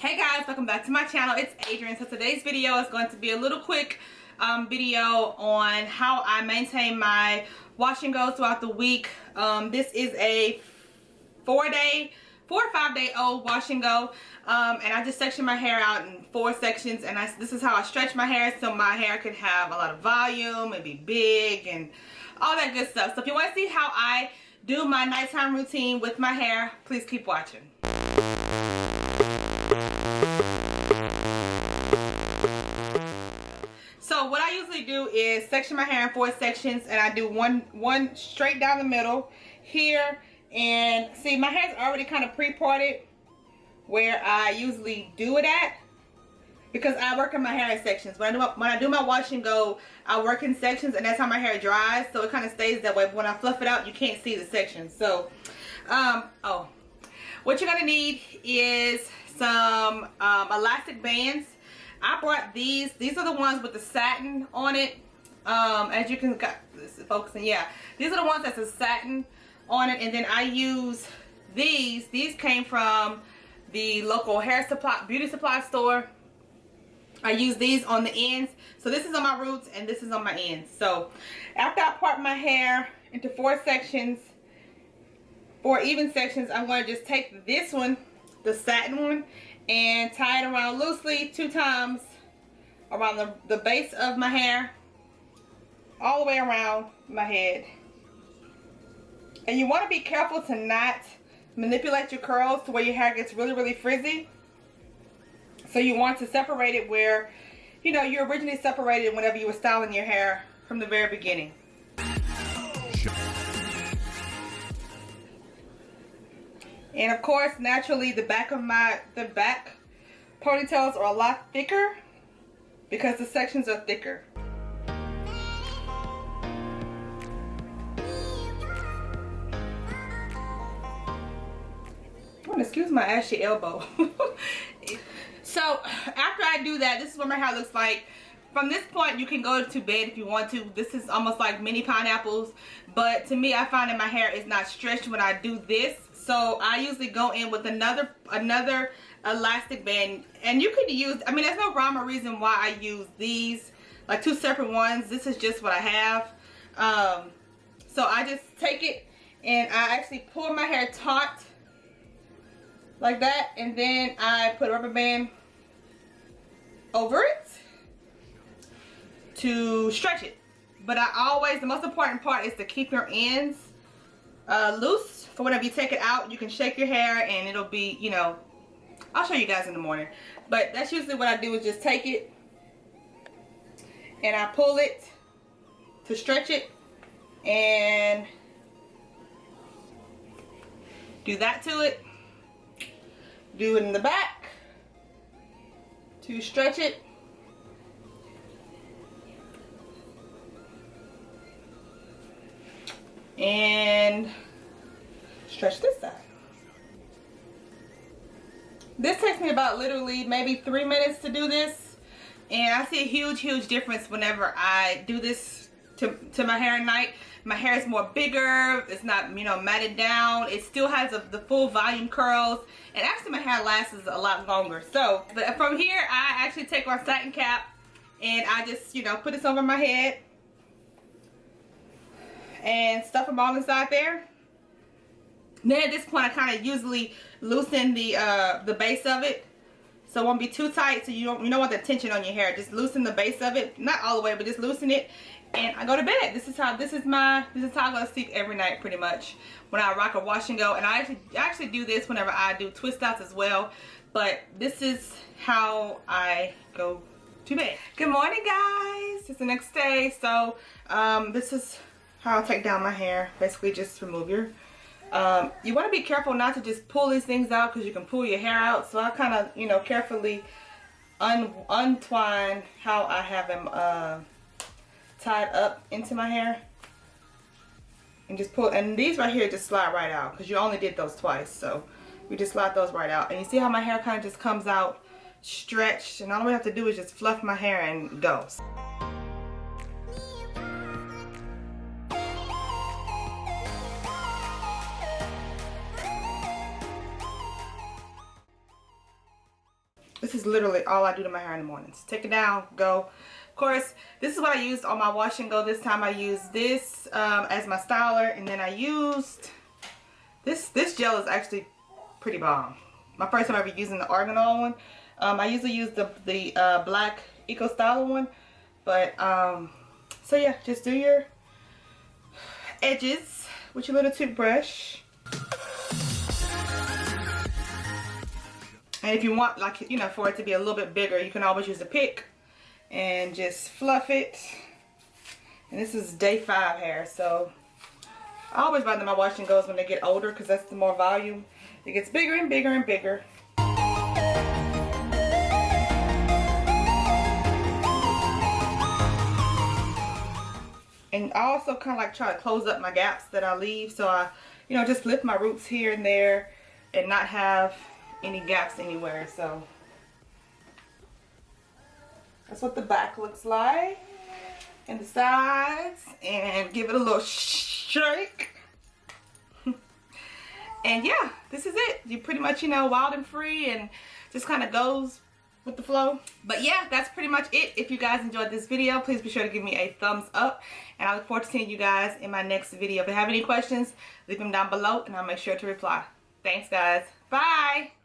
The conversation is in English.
Hey guys, welcome back to my channel. It's Adrianne. So today's video is going to be a little quick video on how I maintain my wash and go throughout the week. This is a 4 or 5 day old wash and go, and I just section my hair out in 4 sections, and this is how I stretch my hair so my hair can have a lot of volume and be big and all that good stuff. So if you want to see how I do my nighttime routine with my hair, please keep watching. So what I usually do is section my hair in 4 sections, and I do one straight down the middle here. And see, my hair's already kind of pre-parted where I usually do it at, because I work in my hair in sections. When I do my wash and go, I work in sections, and that's how my hair dries, so it kind of stays that way. But when I fluff it out, you can't see the sections. So what you're gonna need is some elastic bands. I brought these are the ones with the satin on it. As you can this is focusing, yeah, these are the ones that's a satin on it. And then I use these came from the local hair supply beauty supply store. I use these on the ends, so this is on my roots and this is on my ends. So after I part my hair into 4 sections, 4 even sections, I'm going to just take this one, the satin one, and tie it around loosely 2 times around the base of my hair, all the way around my head. And you want to be careful to not manipulate your curls to where your hair gets really frizzy. So you want to separate it where, you know, you originally separated whenever you were styling your hair from the very beginning. And of course, naturally, the back ponytails are a lot thicker because the sections are thicker. Excuse my ashy elbow. So after I do that, this is what my hair looks like. From this point, you can go to bed if you want to. This is almost like mini pineapples, but to me, I find that my hair is not stretched when I do this. So I usually go in with another elastic band, and you could use, I mean, there's no rhyme or reason why I use these, like 2 separate ones. This is just what I have. So I just take it and I actually pull my hair taut like that, and then I put a rubber band over it to stretch it. But the most important part is to keep your ends loose for whenever you take it out. You can shake your hair and it'll be, you know, I'll show you guys in the morning. But that's usually what I do, is just take it and I pull it to stretch it and do that to it. Do it in the back to stretch it. And stretch this side. This takes me about literally maybe 3 minutes to do this. And I see a huge difference whenever I do this to my hair at night. My hair is more bigger. It's not, you know, matted down. It still has the full volume curls. And actually my hair lasts a lot longer. So, but from here, I actually take our satin cap and I just, you know, put this over my head and stuff them all inside there. Then at this point, I kind of usually loosen the base of it, so it won't be too tight, so you don't want the tension on your hair. Just loosen the base of it, not all the way, but just loosen it, and I go to bed. This is how I go to sleep every night, pretty much, when I rock a wash and go. And I actually do this whenever I do twist outs as well, but this is how I go to bed. Good morning, guys. It's the next day. So this is how I'll take down my hair. Basically, just remove your you want to be careful not to just pull these things out, because you can pull your hair out. So I kind of, you know, carefully untwine how I have them tied up into my hair, and just pull. And these right here just slide right out, because you only did those twice, so we just slide those right out. And you see how my hair kind of just comes out stretched, and all we have to do is just fluff my hair and go. This is literally all I do to my hair in the mornings. Take it down, go. Of course, this is what I used on my wash and go. This time I used this as my styler, and then I used this gel is actually pretty bomb. My first time ever using the arganol one. I usually use the black Eco Styler one, but so yeah, just do your edges with your little toothbrush. And if you want, like, you know, for it to be a little bit bigger, you can always use a pick and just fluff it. And this is day 5 hair, so I always buy them my wash and goes when they get older, because that's the more volume. It gets bigger and bigger and bigger. And I also kind of like try to close up my gaps that I leave, so I, you know, just lift my roots here and there and not have any gaps anywhere. So that's what the back looks like, and the sides, and give it a little shake. And yeah, this is it. You pretty much, you know, wild and free, and just kind of goes with the flow. But yeah, that's pretty much it. If you guys enjoyed this video, please be sure to give me a thumbs up, and I look forward to seeing you guys in my next video. If you have any questions, leave them down below and I'll make sure to reply. Thanks guys. Bye.